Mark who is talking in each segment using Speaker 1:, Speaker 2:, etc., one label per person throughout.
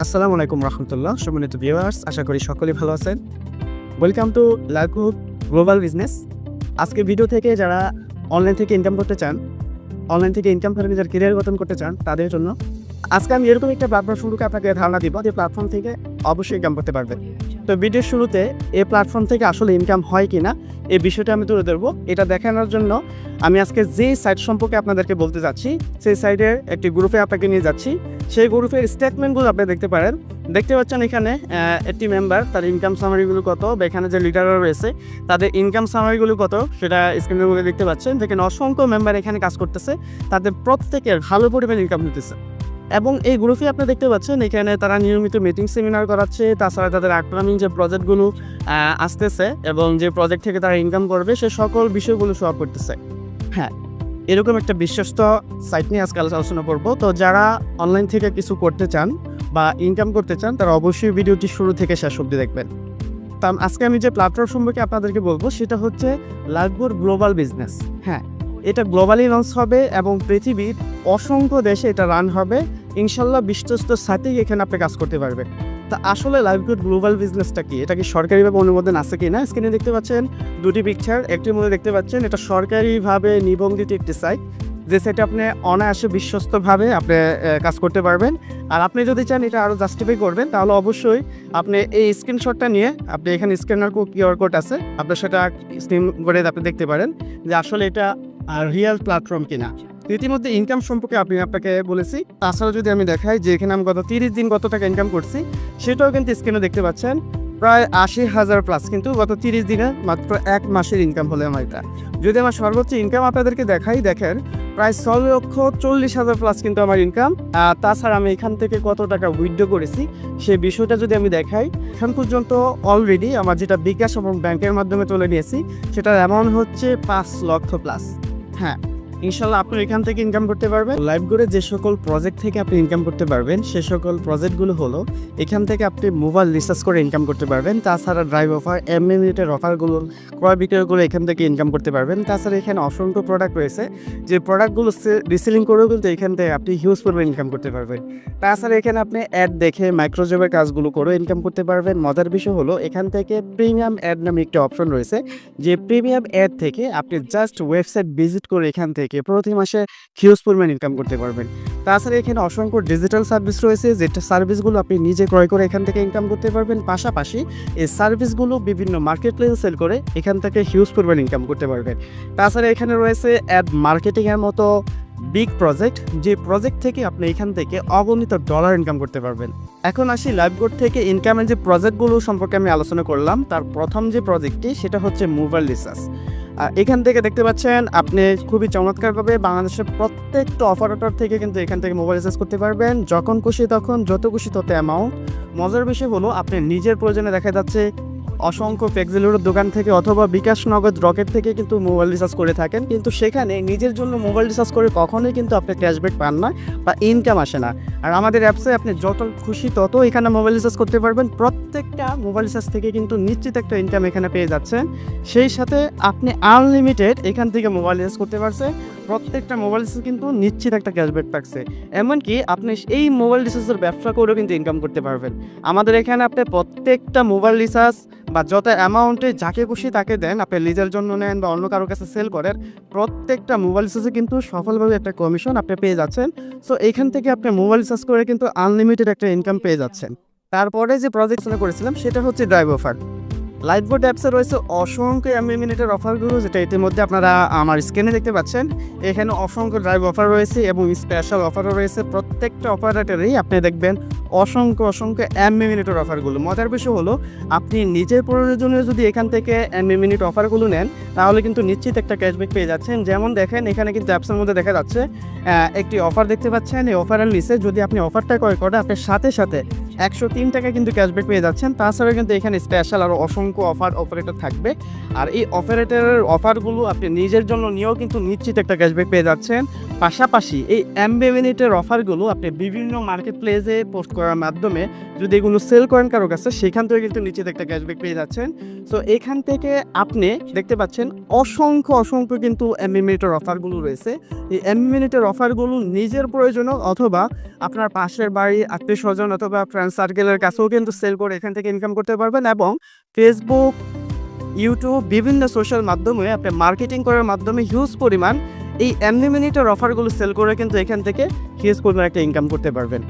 Speaker 1: আসসালামু আলাইকুম রহমতুল্লাহ, সম্মানিত ভিউয়ার্স, আশা করি সকলেই ভালো আছেন। Welcome to livelihood global business. আজকে ভিডিও থেকে যারা অনলাইন থেকে ইনকাম করতে চান, অনলাইন থেকে ইনকাম করে নিজের ক্যারিয়ার গঠন করতে চান, তাদের জন্য আজকে আমি এরকম একটা প্ল্যাটফর্ম সম্পর্কে আপনাকে ধারণা দিব যে প্ল্যাটফর্ম থেকে অবশ্যই ইনকাম করতে পারবেন। তো ভিডিওর শুরুতে এই প্ল্যাটফর্ম থেকে আসলে ইনকাম হয় কি না এই বিষয়টা আমি তুলে ধরবো। এটা দেখানোর জন্য আমি আজকে যেই সাইট সম্পর্কে আপনাদেরকে বলতে যাচ্ছি, সেই সাইটের একটি গ্রুপে আপনাকে নিয়ে যাচ্ছি। সেই গ্রুপের স্টেটমেন্টগুলো আপনি দেখতে পারেন। দেখতে পাচ্ছেন এখানে একটি মেম্বার তার ইনকাম সামারিগুলো কত, বা এখানে যে লিডাররা রয়েছে তাদের ইনকাম সামারিগুলো কত সেটা স্ক্রিনের উপরে দেখতে পাচ্ছেন। দেখেন অসংখ্য মেম্বার এখানে কাজ করতেছে, তাদের প্রত্যেকের ভালো পরিমাণ ইনকাম হতেছে। এবং এই গ্রুপে আপনি দেখতে পাচ্ছেন এখানে তারা নিয়মিত মিটিং সেমিনার করাচ্ছে। তাছাড়া তাদের আপকামিং যে প্রজেক্টগুলো আসতেছে এবং যে প্রজেক্ট থেকে তারা ইনকাম করবে সে সকল বিষয়গুলো শো আপ করতেছে। হ্যাঁ, এরকম একটা বিশ্বস্ত সাইট নিয়ে আজকাল আলোচনা করব। তো যারা অনলাইন থেকে কিছু করতে চান বা ইনকাম করতে চান তারা অবশ্যই ভিডিওটি শুরু থেকে শেষ অবধি দেখবেন। তা আজকে আমি যে প্ল্যাটফর্ম সম্পর্কে আপনাদেরকে বলবো সেটা হচ্ছে লাইভহুড গ্লোবাল বিজনেস। হ্যাঁ, এটা গ্লোবালি লঞ্চ হবে এবং পৃথিবীর অসংখ্য দেশে এটা রান হবে। ইনশাল্লাহ বিশ্বস্ত সাইটেই এখানে আপনি কাজ করতে পারবেন। তা আসলে লাইভহুড গ্লোবাল বিজনেসটা কি, এটা কি সরকারিভাবে অনুমোদন আছে কি না? স্ক্রিনে দেখতে পাচ্ছেন দুটি পিকচার, একটির মধ্যে দেখতে পাচ্ছেন এটা সরকারিভাবে নিবন্ধিত একটি সাইট, যে সাইটে আপনি অনায়াসে বিশ্বস্তভাবে আপনি কাজ করতে পারবেন। আর আপনি যদি চান এটা আরও জাস্টিফাই করবেন তাহলে অবশ্যই আপনি এই স্ক্রিনশটটা নিয়ে আপনি এখানে স্ক্যানার কিউআর কোড আছে, আপনি সেটা স্ক্রিন করে আপনি দেখতে পারেন যে আসলে এটা রিয়েল প্ল্যাটফর্ম কিনা। ইতিমধ্যে ইনকাম সম্পর্কে আপনাকে বলেছি। তাছাড়া যদি আমি দেখাই যে এখানে আমি গত 30 দিন কত টাকা ইনকাম করছি সেটাও কিন্তু স্ক্রিনে দেখতে পাচ্ছেন, প্রায় 80,000 প্লাস, কিন্তু গত 30 দিনে মাত্র এক মাসের ইনকাম হলে আমার এটা। যদি আমার সর্বোচ্চ ইনকাম আপনাদেরকে দেখাই, দেখেন প্রায় 6,40,000 প্লাস কিন্তু আমার ইনকাম। তাছাড়া আমি এখান থেকে কত টাকা উইথড্র করেছি সেই বিষয়টা যদি আমি দেখাই, এখন পর্যন্ত অলরেডি আমার যেটা বিকাশ এবং ব্যাংকের মাধ্যমে তুলে নিয়েছি সেটার অ্যামাউন্ট হচ্ছে 5 লক্ষ প্লাস। হ্যাঁ, ইনশাল্লাহ আপনি এখান থেকে ইনকাম করতে পারবেন। লাইভগুলো যে সকল প্রজেক্ট থেকে আপনি ইনকাম করতে পারবেন সে সকল প্রজেক্টগুলো হলো এখান থেকে আপনি মোবাইল রিচার্জ করে ইনকাম করতে পারবেন। তাছাড়া ড্রাইভ অফার, এমএমিটের অফারগুলো, ক্রয় বিক্রয়গুলো এখান থেকে ইনকাম করতে পারবেন। তাছাড়া এখানে অসংখ্য প্রোডাক্ট রয়েছে, যে প্রোডাক্টগুলো রিসেলিং করেও কিন্তু এখান থেকে আপনি হিউজ পরিমাণ ইনকাম করতে পারবেন। তাছাড়া এখানে আপনি অ্যাড দেখে মাইক্রোজবের কাজগুলো করেও ইনকাম করতে পারবেন। মজার বিষয় হলো এখান থেকে প্রিমিয়াম অ্যাড নামে একটি অপশন রয়েছে, যে প্রিমিয়াম অ্যাড থেকে আপনি জাস্ট ওয়েবসাইট ভিজিট করে এখান থেকে প্রতি মাসে হিউজ পরিমাণ ইনকাম করতে পারবেন। তাছাড়া এখানে অসংখ্য ডিজিটাল সার্ভিস রয়েছে, যেটা সার্ভিসগুলো আপনি নিজে ক্রয় করে এখান থেকে ইনকাম করতে পারবেন। পাশাপাশি এই সার্ভিসগুলো বিভিন্ন মার্কেট প্লেসে সেল করে এখান থেকে হিউজ পরিমাণ ইনকাম করতে পারবেন। তাছাড়া এখানে রয়েছে অ্যাড মার্কেটিংয়ের মতো বিগ প্রজেক্ট, যে প্রজেক্ট থেকে আপনি এখান থেকে অগণিত ডলার ইনকাম করতে পারবেন। এখন আসি লাইভগুড থেকে ইনকামের যে প্রজেক্টগুলো সম্পর্কে আমি আলোচনা করলাম, তার প্রথম যে প্রজেক্টটি সেটা হচ্ছে মোবাইল রিচার্জ। এখান থেকে দেখতে পাচ্ছেন আপনি খুবই চমৎকারভাবে বাংলাদেশের প্রত্যেকটা অপারেটর থেকে কিন্তু এখান থেকে মোবাইল রিচার্জ করতে পারবেন, যখন খুশি তখন, যত খুশি তত অ্যামাউন্ট। মজার বিষয় হলো আপনি নিজের প্রয়োজনে দেখা যাচ্ছে অসংখ্য ফ্লেক্সিলোডের দোকান থেকে অথবা বিকাশ নগদ রকেট থেকে কিন্তু মোবাইল রিচার্জ করে থাকেন, কিন্তু সেখানে নিজের জন্য মোবাইল রিচার্জ করে কখনোই কিন্তু আপনি ক্যাশব্যাক পান না বা ইনকাম আসে না। আর আমাদের অ্যাপসে আপনি যত খুশি তত এখানে মোবাইল রিচার্জ করতে পারবেন। প্রত্যেকটা মোবাইল রিচার্জ থেকে কিন্তু নিশ্চিত একটা ইনকাম এখানে পেয়ে যাচ্ছেন। সেই সাথে আপনি আনলিমিটেড এখান থেকে মোবাইল রিচার্জ করতে পারছেন। প্রত্যেকটা মোবাইল রিচার্জ কিন্তু নিশ্চিত একটা ক্যাশব্যাক থাকছে। এমনকি আপনি এই মোবাইল রিচার্জের ব্যবসা করেও কিন্তু ইনকাম করতে পারবেন। আমাদের এখানে আপনি প্রত্যেকটা মোবাইল রিচার্জ বা যত অ্যামাউন্টে যাকে খুশি তাকে দেন, আপনি নিজের জন্য নেন বা অন্য কারোর কাছে সেল করেন, প্রত্যেকটা মোবাইল রিচার্জে কিন্তু সফলভাবে একটা কমিশন আপনি পেয়ে যাচ্ছেন। সো এখান থেকে আপনি মোবাইল রিচার্জ করে কিন্তু আনলিমিটেড একটা ইনকাম পেয়ে যাচ্ছেন। তারপরে যে প্রজেক্ট করেছিলাম সেটা হচ্ছে ড্রাইভ অফার। লাইভবোর্ড অ্যাপসে রয়েছে অসংখ্য এমএমিটের অফারগুলো, যেটা ইতিমধ্যে আপনারা আমার স্ক্রিনে দেখতে পাচ্ছেন। এখানে অসংখ্য ড্রাইভ অফার রয়েছে এবং স্পেশাল অফারও রয়েছে। প্রত্যেকটা অপারেটরেই আপনি দেখবেন অসংখ্য এমএমিটের অফারগুলো। মজার বিষয় হলো আপনি নিজের প্রয়োজনীয় যদি এখান থেকে এমএমিট অফারগুলো নেন তাহলে কিন্তু নিশ্চিত একটা ক্যাশব্যাক পেয়ে যাচ্ছেন। যেমন দেখেন এখানে কিন্তু অ্যাপসের মধ্যে দেখা যাচ্ছে একটি অফার দেখতে পাচ্ছেন। এই অফারের নিচে যদি আপনি অফারটা ক্রয় করেন আপনি সাথে 103 টাকা কিন্তু ক্যাশব্যাক পেয়ে যাচ্ছেন। তাছাড়া কিন্তু এখানে স্পেশাল আরও অসংখ্য অপারেটর থাকবে, আর এই অপারেটরের অফারগুলো আপনি নিজের জন্য নিয়েও কিন্তু নিশ্চিত একটা ক্যাশব্যাক পেয়ে যাচ্ছেন। পাশাপাশি এই এমবিমিনিটের অফারগুলো আপনি বিভিন্ন মার্কেট প্লেসে পোস্ট করার মাধ্যমে যদি এগুলো সেল করেন কারো কাছে, সেখান থেকে কিন্তু নিশ্চিত একটা ক্যাশব্যাক পেয়ে যাচ্ছেন। সো এখান থেকে আপনি দেখতে পাচ্ছেন অসংখ্য কিন্তু এমবিমিনিটের অফারগুলো রয়েছে। এই এমবিমিনিটের অফারগুলো নিজের প্রয়োজনও অথবা আপনার পাশের বাড়ি, আত্মীয় স্বজন অথবা ফ্রেন্ডস ফ্রেন্ড সার্কেলের কাছেও কিন্তু সেল করে এখান থেকে ইনকাম করতে পারবেন এবং ফেসবুক, ইউটিউব বিভিন্ন সোশ্যাল মাধ্যমে আপনি মার্কেটিং করার মাধ্যমে হিউজ পরিমাণ এই আনলিমিটেড অফারগুলো সেল করে কিন্তু এখান থেকে হিউজ পরিমাণ একটা ইনকাম করতে পারবেন।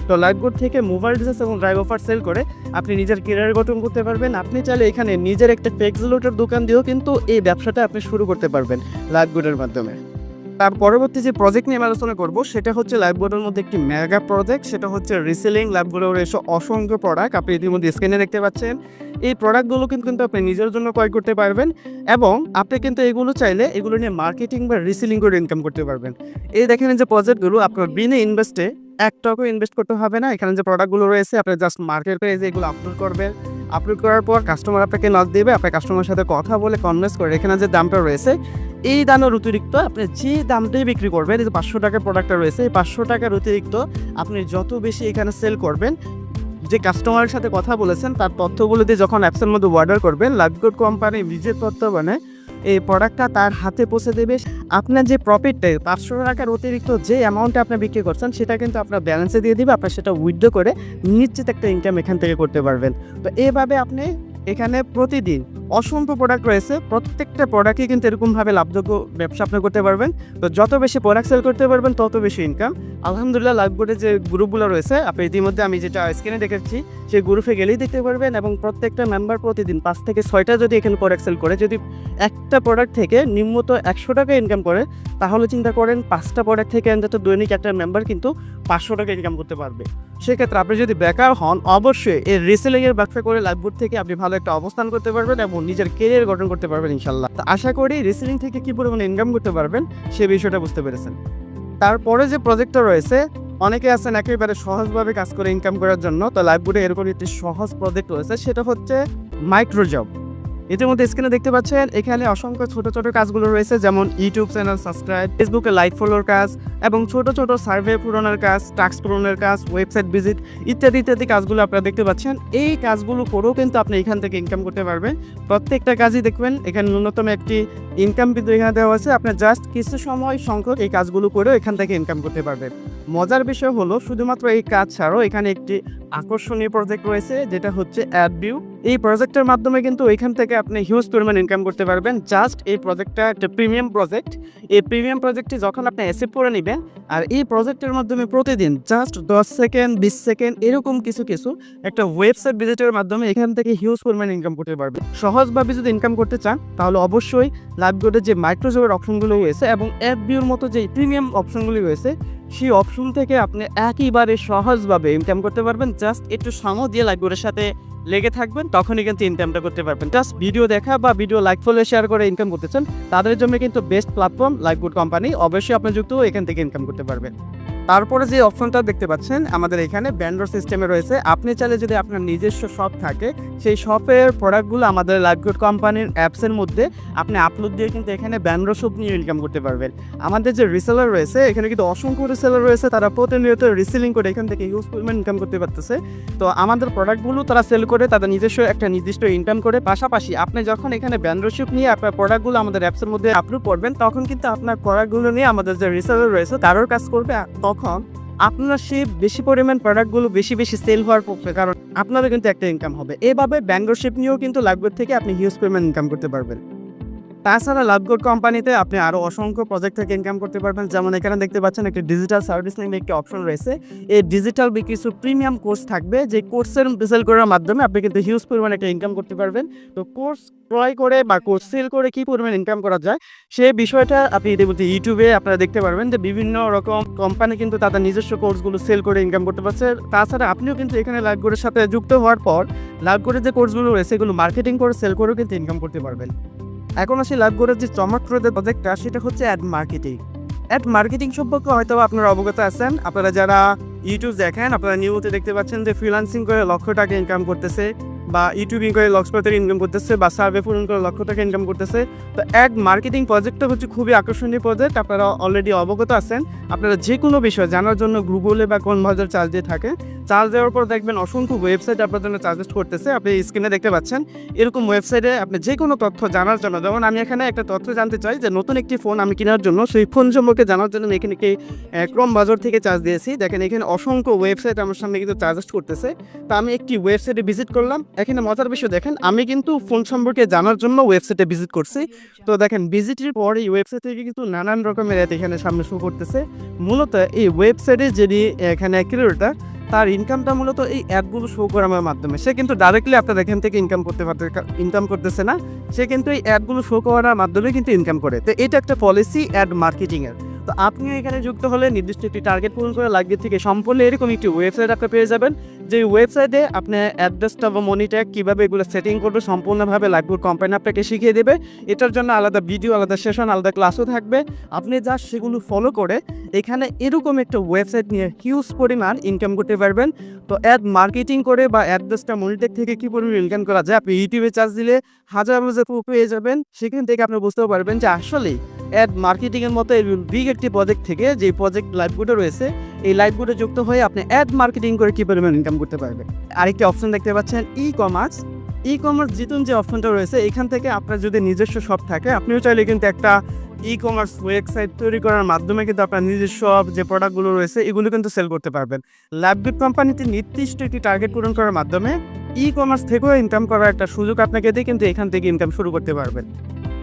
Speaker 1: তো লাইফবোট থেকে মোবাইল ডিভাইস এবং ড্রাইভ অফার সেল করে আপনি নিজের কেরিয়ার গঠন করতে পারবেন। আপনি চাইলে এখানে নিজের একটা ফ্লেক্সিলোটের দোকান দিয়েও কিন্তু এই ব্যবসাটা আপনি শুরু করতে পারবেন লাইফবোটের মাধ্যমে। তার পরবর্তী যে প্রজেক্ট নিয়ে আলোচনা করব সেটা হচ্ছে লাইফবোটের মধ্যে একটি মেগা প্রজেক্ট, সেটা হচ্ছে রিসেলিং। লাইফবোটের এসব অসংখ্য প্রোডাক্ট আপনি ইতিমধ্যে স্ক্রিনে দেখতে পাচ্ছেন। এই প্রোডাক্টগুলো কিন্তু আপনি নিজের জন্য ক্রয় করতে পারবেন এবং আপনি কিন্তু এগুলো চাইলে এগুলো নিয়ে মার্কেটিং বা রিসেলিং করে ইনকাম করতে পারবেন। এই দেখেন যে প্রজেক্টগুলো আপনার বিনা ইনভেস্টে এক টাকাও ইনভেস্ট করতে হবে না। এখানে যে প্রোডাক্টগুলো রয়েছে আপনি জাস্ট মার্কেট পেজে এগুলো আপলোড করবেন। আপলোড করার পর কাস্টমার আপনাকে নক দেবে, আপনার কাস্টমারের সাথে কথা বলে কনভিন্স করে এখানে যে দামটা রয়েছে এই দামের অতিরিক্ত আপনি যে দামটাই বিক্রি করবেন, এই যে 500 টাকার প্রোডাক্টটা রয়েছে এই 500 টাকার অতিরিক্ত আপনি যত বেশি এখানে সেল করবেন, যে কাস্টমারের সাথে কথা বলেছেন তার তথ্যগুলো দিয়ে যখন অ্যাপসের মধ্যে অর্ডার করবেন, লাইফবোট কোম্পানি নিজের তথ্য মানে এই প্রোডাক্টটা তার হাতে পৌঁছে দেবে। আপনার যে প্রফিটটা 500 টাকার অতিরিক্ত যে অ্যামাউন্টে আপনি বিক্রি করছেন সেটা কিন্তু আপনার ব্যালেন্সে দিয়ে দিবে, আপনার সেটা উইথড্র করে নিশ্চিত একটা ইনকাম এখান থেকে করতে পারবেন। তো এইভাবে আপনি এখানে প্রতিদিন অসংখ্য প্রোডাক্ট রয়েছে, প্রত্যেকটা প্রোডাক্টই কিন্তু এরকমভাবে লাভযোগ্য ব্যবসা আপনি করতে পারবেন। তো যত বেশি প্রোডাক্ট সেল করতে পারবেন তত বেশি ইনকাম। আলহামদুলিল্লাহ লাইফবোটের যে গ্রুপগুলো রয়েছে আপনি ইতিমধ্যে আমি যেটা স্ক্রিনে দেখেছি সেই গ্রুপে গেলেই দেখতে পারবেন এবং প্রত্যেকটা মেম্বার প্রতিদিন 5 থেকে 6টা যদি এখানে প্রোডাক্ট সেল করে, যদি একটা প্রোডাক্ট থেকে নিম্নত 100 টাকা ইনকাম করে তাহলে চিন্তা করেন 5টা প্রোডাক্ট থেকে অন্তত দৈনিক একটা মেম্বার কিন্তু 500 টাকা ইনকাম করতে পারবে। সেক্ষেত্রে আপনি যদি বেকার হন অবশ্যই এই রিসেলিংয়ের ব্যবসা করে লাইফবোট থেকে আপনি ভালো একটা অবস্থান করতে পারবেন এবং নিজের কেরিয়ার গঠন করতে পারবেন ইনশাল্লাহ। তো আশা করি রিসেলিং থেকে কী পরিমাণে ইনকাম করতে পারবেন সে বিষয়টা বুঝতে পেরেছেন। তারপরে যে প্রজেক্টটা রয়েছে, অনেকে আছেন একেবারে সহজভাবে কাজ করে ইনকাম করার জন্য, তো লাইফবোটে এরকম একটি সহজ প্রজেক্ট রয়েছে সেটা হচ্ছে মাইক্রোজব। ইতিমধ্যে স্ক্রিনে দেখতে পাচ্ছেন এখানে অসংখ্য ছোট ছোট কাজগুলো রয়েছে, যেমন ইউটিউব চ্যানেল সাবস্ক্রাইব, ফেসবুকে লাইক ফলোর কাজ এবং ছোট ছোট সার্ভে পূরণের কাজ, টাস্ক পূরণের কাজ, ওয়েবসাইট ভিজিট ইত্যাদি ইত্যাদি কাজগুলো আপনারা দেখতে পাচ্ছেন। এই কাজগুলো করেও কিন্তু আপনি এখান থেকে ইনকাম করতে পারবেন। প্রত্যেকটা কাজই দেখবেন এখানে ন্যূনতম একটি ইনকাম কিন্তু এখানে দেওয়া আছে, আপনি জাস্ট কিছু সময় সংখ্যক এই কাজগুলো করেও এখান থেকে ইনকাম করতে পারবেন। মজার বিষয় হলো শুধুমাত্র এই কাজ ছাড়াও এখানে একটি আকর্ষণীয় প্রজেক্ট রয়েছে যেটা হচ্ছে অ্যাডভিউ। এই প্রজেক্টের মাধ্যমে কিন্তু এখান থেকে আপনি হিউজ পরিমাণ ইনকাম করতে পারবেন। জাস্ট এই প্রজেক্টটা একটা প্রিমিয়াম প্রজেক্ট। এই প্রিমিয়াম প্রজেক্টটি যখন আপনি অ্যাকসেপ্ট করে নেবেন আর এই প্রজেক্টের মাধ্যমে প্রতিদিন জাস্ট 10 সেকেন্ড 20 সেকেন্ড এরকম কিছু একটা ওয়েবসাইট ভিজিটের মাধ্যমে এখান থেকে হিউজ পরিমাণ ইনকাম করতে পারবেন। সহজভাবে যদি ইনকাম করতে চান তাহলে অবশ্যই লাইফবোটের যে মাইক্রোজবের অপশনগুলো রয়েছে এবং অ্যাডভিউর মতো যে প্রিমিয়াম অপশনগুলি রয়েছে সেই অপশন থেকে আপনি একেবারে সহজভাবে ইনকাম করতে পারবেন। জাস্ট একটু সময় দিয়ে লাইফবোটের সাথে লেগে থাকবেন, তখনই কিন্তু ইনকামটা করতে পারবেন। জাস্ট ভিডিও দেখা বা ভিডিও লাইক ফলো শেয়ার করে ইনকাম করতে চান তাদের জন্য কিন্তু বেস্ট প্ল্যাটফর্ম লাইফবোট কোম্পানি, অবশ্যই আপনি যুক্ত এখান থেকে ইনকাম করতে পারবেন। তারপরে যে অপশনটা দেখতে পাচ্ছেন আমাদের এখানে ব্যান্ডর সিস্টেমে রয়েছে। আপনি চাইলে যদি আপনার নিজস্ব শপ থাকে সেই শপের প্রোডাক্টগুলো আমাদের লাইফবোট কোম্পানির অ্যাপসের মধ্যে আপনি আপলোড দিয়ে কিন্তু এখানে ব্যান্ডর শপ নিয়ে ইনকাম করতে পারবেন। আমাদের যে রিসেলার রয়েছে এখানে কিন্তু অসংখ্য রিসেলার রয়েছে, তারা প্রতিনিয়ত রিসেলিং করে এখান থেকে হিউজ পরিমাণ ইনকাম করতে পারতেছে। তো আমাদের প্রোডাক্টগুলো তারা সেল করে তাদের নিজস্ব একটা নির্দিষ্ট ইনকাম করে, পাশাপাশি আপনি যখন এখানে ব্যান্ডরশিপ নিয়ে আপনার প্রোডাক্টগুলো আমাদের অ্যাপসের মধ্যে আপলোড করবেন তখন কিন্তু আপনার প্রোডাক্টগুলো নিয়ে আমাদের যে রিসেলার রয়েছে তারও কাজ করবে, তখন আপনার সেই বেশি পরিমাণ প্রোডাক্টগুলো বেশি সেল হওয়ার পক্ষে, কারণ আপনারও কিন্তু একটা ইনকাম হবে। এভাবে ব্যান্ডরশিপ নিয়েও কিন্তু লাইফবোট থেকে আপনি হিউজ পরিমাণ ইনকাম করতে পারবেন। তাছাড়া লাইফবোট কোম্পানিতে আপনি আরও অসংখ্য প্রজেক্ট থেকে ইনকাম করতে পারবেন, যেমন এখানে দেখতে পাচ্ছেন একটি ডিজিটাল সার্ভিস নামে একটি অপশন রয়েছে। এই ডিজিটাল কিছু প্রিমিয়াম কোর্স থাকবে, যে কোর্সের সেল করার মাধ্যমে আপনি কিন্তু হিউজ পরিমাণে একটা ইনকাম করতে পারবেন। তো কোর্স ক্রয় করে বা কোর্স সেল করে কী পরিমাণ ইনকাম করা যায় সেই বিষয়টা আপনি ইতিমধ্যে ইউটিউবে আপনারা দেখতে পারবেন যে বিভিন্ন রকম কোম্পানি কিন্তু তাদের নিজস্ব কোর্সগুলো সেল করে ইনকাম করতে পারছে। তাছাড়া আপনিও কিন্তু এখানে লাইফবোটের সাথে যুক্ত হওয়ার পর লাইফবোটের যে কোর্সগুলো রয়েছে সেগুলো মার্কেটিং করে সেল করেও কিন্তু ইনকাম করতে পারবেন। এখন আসি লাইফবোটের যে চমৎকার যে প্রজেক্টটা সেটা হচ্ছে অ্যাড মার্কেটিং। অ্যাড মার্কেটিং সম্পর্কে হয়তো আপনারা অবগত আছেন। আপনারা যারা ইউটিউব দেখেন আপনারা নিউজে দেখতে পাচ্ছেন যে ফ্রিল্যান্সিং করে লক্ষ টাকা ইনকাম করতেছে, বা ইউটিউবিং করে লক্ষ টাকা ইনকাম করতেছে, বা সার্ভে পূরণ করে লক্ষ টাকা ইনকাম করতেছে। তো অ্যাড মার্কেটিং প্রজেক্টটা হচ্ছে খুবই আকর্ষণীয় প্রজেক্ট, আপনারা অলরেডি অবগত আছেন। আপনারা যে কোনো বিষয় জানার জন্য গুগলে বা কোন ভাষার চার্জ দিয়ে থাকে চার্জ দেওয়ার পর দেখবেন অসংখ্য ওয়েবসাইট আপনার জন্য সাজেস্ট করতেছে। আপনি স্ক্রিনে দেখতে পাচ্ছেন এরকম ওয়েবসাইটে আপনি যে কোনো তথ্য জানার জন্য, যেমন আমি এখানে একটা তথ্য জানতে চাই যে নতুন একটি ফোন আমি কেনার জন্য, সেই ফোন সম্পর্কে জানার জন্য আমি এখানে একটি ক্রোম বাজার থেকে চার্জ দিয়েছি। দেখেন এখানে অসংখ্য ওয়েবসাইট আমার সামনে কিন্তু সাজেস্ট করতেছে। তো আমি একটি ওয়েবসাইটে ভিজিট করলাম। এখানে মজার বিষয় দেখেন, আমি কিন্তু ফোন সম্পর্কে জানার জন্য ওয়েবসাইটে ভিজিট করছি। তো দেখেন ভিজিটের পর এই ওয়েবসাইট থেকে কিন্তু নানান রকমের অ্যাড এখানে সামনে শো করতেছে। মূলত এই ওয়েবসাইটে যিনি এখানে ক্রিয়েটর, তার ইনকামটা মূলত এই অ্যাডগুলো শো করার মাধ্যমে। সে কিন্তু ডাইরেক্টলি আপনার এখান থেকে ইনকাম করতেছে না, সে কিন্তু এই অ্যাডগুলো শো করার মাধ্যমে কিন্তু ইনকাম করে। তো এটা একটা পলিসি অ্যাড মার্কেটিংয়ের। তো আপনি এখানে যুক্ত হলে নির্দিষ্ট একটি টার্গেট পূরণ করে লাগবে থেকে সম্পূর্ণ এরকম একটি ওয়েবসাইট আপনি পেয়ে যাবেন, যে ওয়েবসাইটে আপনি অ্যাড্রেসটা বা মনি ট্যাগ কীভাবে এগুলো সেটিং করবে সম্পূর্ণভাবে লাইভবোর্ড কোম্পানি আপনাকে শিখিয়ে দেবে। এটার জন্য আলাদা ভিডিও, আলাদা সেশন, আলাদা ক্লাসও থাকবে। আপনি যা সেগুলো ফলো করে এখানে এরকম একটা ওয়েবসাইট নিয়ে হিউজ পরিমাণ ইনকাম করতে পারবেন। তো অ্যাড মার্কেটিং করে বা অ্যাড্রেসটা মনি ট্যাগ থেকে কী পরিমাণ ইনকাম করা যায়, আপনি ইউটিউবে চার্জ দিলে হাজার হাজার পেয়ে যাবেন। সেখান থেকে আপনি বুঝতেও পারবেন যে আসলেই অ্যাড মার্কেটিংয়ের মতো বিগ একটি প্রজেক্ট থেকে, যে প্রজেক্ট লাইভবোর্ডে রয়েছে, এই লাইভবোর্ডে যুক্ত হয়ে আপনি অ্যাড মার্কেটিং করে কী পরিমাণ ইনকাম করতে পারবেন। আরেকটি অপশন দেখতে পাচ্ছেন ই কমার্স। জিতুন যে অপশনটা রয়েছে, এখান থেকে আপনার যদি নিজস্ব শপ থাকে, আপনিও চাইলে কিন্তু একটা ই কমার্স ওয়েবসাইট তৈরি করার মাধ্যমে কিন্তু আপনার নিজস্ব যে প্রোডাক্টগুলো রয়েছে এগুলো কিন্তু সেল করতে পারবেন। লাইভবোর্ড কোম্পানিতে নির্দিষ্ট একটি টার্গেট পূরণ করার মাধ্যমে ই কমার্স থেকেও ইনকাম করার একটা সুযোগ আপনাকে দিয়ে কিন্তু এখান থেকে ইনকাম শুরু করতে পারবেন।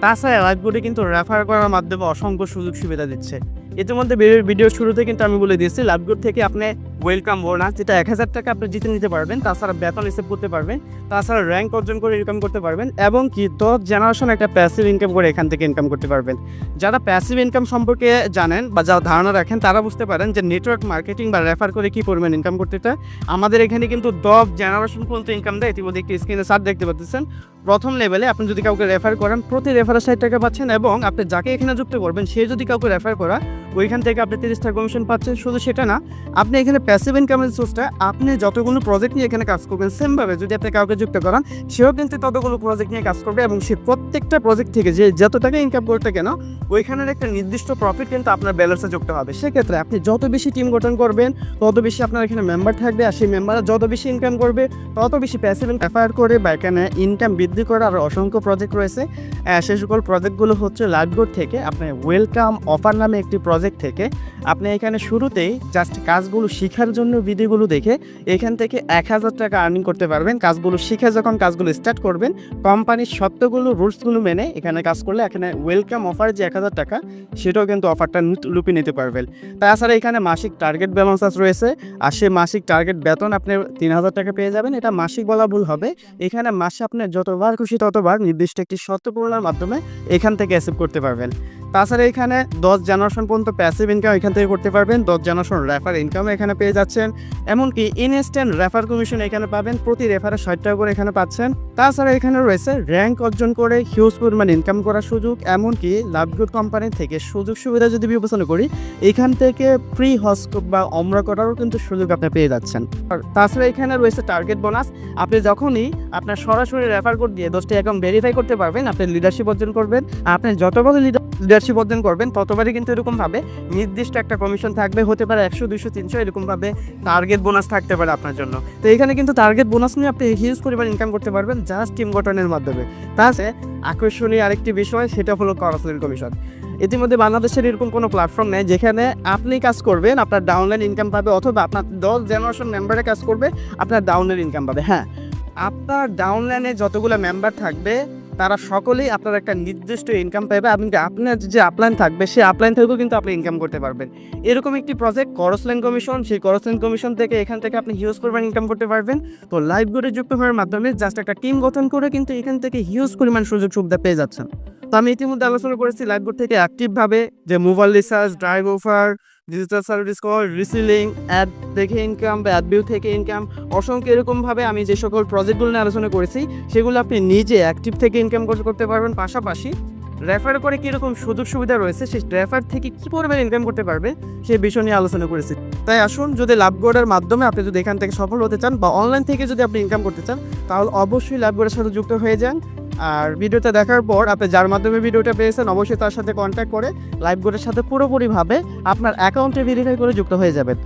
Speaker 1: তাছাড়া লাইভবোর্ডে কিন্তু রেফার করার মাধ্যমে অসংখ্য সুযোগ সুবিধা দিচ্ছে। ইতিমধ্যে ভিডিও শুরুতে কিন্তু আমি বলে দিয়েছি লাইভবোর্ড থেকে আপনি ওয়েলকাম বোনাস, যেটা 1000 টাকা আপনি জিতে নিতে পারবেন। তাছাড়া বেতন রিসিভ করতে পারবেন, তাছাড়া র্যাঙ্ক অর্জন করে ইনকাম করতে পারবেন, এবং কি 10 জেনারেশন একটা প্যাসিভ ইনকাম করে এখান থেকে ইনকাম করতে পারবেন। যারা প্যাসিভ ইনকাম সম্পর্কে জানেন বা যারা ধারণা রাখেন তারা বুঝতে পারেন যে নেটওয়ার্ক মার্কেটিং বা রেফার করে কী পরিমাণ ইনকাম করতে চায়। আমাদের এখানে কিন্তু 10 জেনারেশন পর্যন্ত ইনকাম দেয়। ইতিমধ্যে একটি স্ক্রিনে চার্ট দেখতে পাচ্ছেন। প্রথম লেভেলে আপনি যদি কাউকে রেফার করেন, প্রতি রেফারে 60 টাকা পাচ্ছেন, এবং আপনি যাকে এখানে যুক্ত করবেন সে যদি কাউকে রেফার করা, ওইখান থেকে আপনি 30 টাকা কমিশন পাচ্ছেন। শুধু সেটা না, আপনি এখানে প্যাসিভ ইনকামের সোর্সটা, আপনি যতগুলো প্রজেক্ট নিয়ে এখানে কাজ করবেন, সেমভাবে যদি আপনি কাউকে যুক্ত করান, সেও কিন্তু ততগুলো প্রজেক্ট নিয়ে কাজ করবে, এবং সে প্রত্যেকটা প্রজেক্ট থেকে যে যত টাকা ইনকাম করতে কেন, ওইখানের একটা নির্দিষ্ট প্রফিট কিন্তু আপনার ব্যালেন্সে যুক্ত হবে। সেক্ষেত্রে আপনি যত বেশি টিম গঠন করবেন, তত বেশি আপনার এখানে মেম্বার থাকবে, আর সেই মেম্বাররা যত বেশি ইনকাম করবে, তত বেশি প্যাসিভ রেফার করে বা এখানে ইনকাম বৃদ্ধি করা আরও অসংখ্য প্রজেক্ট রয়েছে। সে সকল প্রজেক্টগুলো হচ্ছে লাইভবোর্ড থেকে আপনি ওয়েলকাম অফার নামে একটি প্রজেক্ট থেকে আপনি এখানে শুরুতেই জাস্ট কাজগুলো শেখার জন্য ভিডিওগুলো দেখে এখান থেকে 1000 টাকা আর্নিং করতে পারবেন। কাজগুলো শিখে যখন কাজগুলো স্টার্ট করবেন, কোম্পানির সত্যগুলো রুলসগুলো মেনে এখানে কাজ করলে এখানে ওয়েলকাম অফার যে 1000 টাকা, সেটাও কিন্তু অফারটা লুপে নিতে পারবেন। তাছাড়া এখানে মাসিক টার্গেট ব্যালেন্স রয়েছে, আর সে মাসিক টার্গেট বেতন আপনি 3000 টাকা পেয়ে যাবেন। এটা মাসিক বলা ভুল হবে, এখানে মাসে আপনি যতবার খুশি ততবার নির্দিষ্ট একটি শর্ত পূরণের মাধ্যমে এখান থেকে অ্যাসেপ্ট করতে পারবেন। তাছাড়া এখানে 10 জেনারেশন পর্যন্ত প্যাসিভ ইনকাম এখান থেকে করতে পারবেন, 10 জেনারেশন রেফার ইনকাম এখানে পেয়ে যাচ্ছেন, এমনকি ইনস্ট্যান্ট রেফার কমিশন এখানে পাবেন, প্রতি রেফারে 60 টাকা করে এখানে পাচ্ছেন। তাছাড়া এখানে রয়েছে র্যাঙ্ক অর্জন করে হিউজ পরিমাণ ইনকাম করার সুযোগ, এমনকি লাইভবোর্ড কোম্পানি থেকে সুযোগ সুবিধা যদি বিবেচনা করি, এখান থেকে ফ্রি হজ বা ওমরা করারও কিন্তু সুযোগ আপনি পেয়ে যাচ্ছেন। আর তাছাড়া এখানে রয়েছে টার্গেট বোনাস। আপনি যখনই আপনার সরাসরি রেফার কোড দিয়ে 10টি অ্যাকাউন্ট ভেরিফাই করতে পারবেন, আপনি লিডারশিপ অর্জন করবেন। আপনি যতবার লিডারশিপ অর্জন করবেন ততবারই কিন্তু এরকমভাবে নির্দিষ্ট একটা কমিশন থাকবে, হতে পারে 100, 200, 300, এরকমভাবে টার্গেট বোনাস থাকতে পারে আপনার জন্য। তো এখানে কিন্তু টার্গেট বোনাস নিয়ে আপনি হিউজ পরিমাণ ইনকাম করতে পারবেন জাস্ট টিম গঠনের মাধ্যমে। তাছাড়া আকর্ষণীয় আরেকটি বিষয়, সেটা হলো ক্রসলিং কমিশন। ইতিমধ্যে বাংলাদেশের এরকম কোনো প্ল্যাটফর্ম নেই যেখানে আপনি কাজ করবেন আপনার ডাউনলাইন ইনকাম পাবে, অথবা আপনার 10 জেনারেশন মেম্বারে কাজ করবে আপনার ডাউনলাইন ইনকাম পাবে। হ্যাঁ, আপনার ডাউনলাইনে যতগুলো মেম্বার থাকবে তারা সকলেই আপনার একটা নির্দিষ্ট ইনকাম পাবে, এবং আপনার যে আপলাইন থাকবে সেই আপলাইন থেকেও কিন্তু আপনি ইনকাম করতে পারবেন। এরকম একটি প্রজেক্ট ক্রসলাইন কমিশন, সেই ক্রসলাইন কমিশন থেকে এখান থেকে আপনি হিউজ পরিমাণ ইনকাম করতে পারবেন। তো লাইভবোর্ডে যুক্ত হওয়ার মাধ্যমে জাস্ট একটা টিম গঠন করে কিন্তু এখান থেকে হিউজ পরিমাণ সুযোগ সুবিধা পেয়ে যাচ্ছেন। তো আমি ইতিমধ্যে আলোচনা করেছি লাইভবোর্ড থেকে অ্যাক্টিভভাবে যে mobile recharge, drive offer, digital service call, রিসিলিং, অ্যাড দেখে ইনকাম বা অ্যাড ভিউ থেকে ইনকাম, অসংখ্য এরকমভাবে আমি যে সকল প্রজেক্টগুলো নিয়ে আলোচনা করেছি সেগুলো আপনি নিজে অ্যাক্টিভ থেকে ইনকাম করতে পারবেন। পাশাপাশি রেফার করে কীরকম সুযোগ সুবিধা রয়েছে, সেই রেফার থেকে কী পরিমাণ ইনকাম করতে পারবে সেই বিষয় নিয়ে আলোচনা করেছি। তাই আসুন, যদি লাইভবোর্ডের মাধ্যমে আপনি যদি এখান থেকে সফল হতে চান বা অনলাইন থেকে যদি আপনি ইনকাম করতে চান, তাহলে অবশ্যই লাইভবোর্ডের সাথে যুক্ত হয়ে যান। আর ভিডিওটা দেখার পর আপনি যার মাধ্যমে ভিডিওটা পেয়েছেন অবশ্যই তার সাথে কন্ট্যাক্ট করে লাইভবোর্ডের সাথে পুরোপুরিভাবে আপনার অ্যাকাউন্টে ভেরিফাই করে যুক্ত হয়ে যাবেন।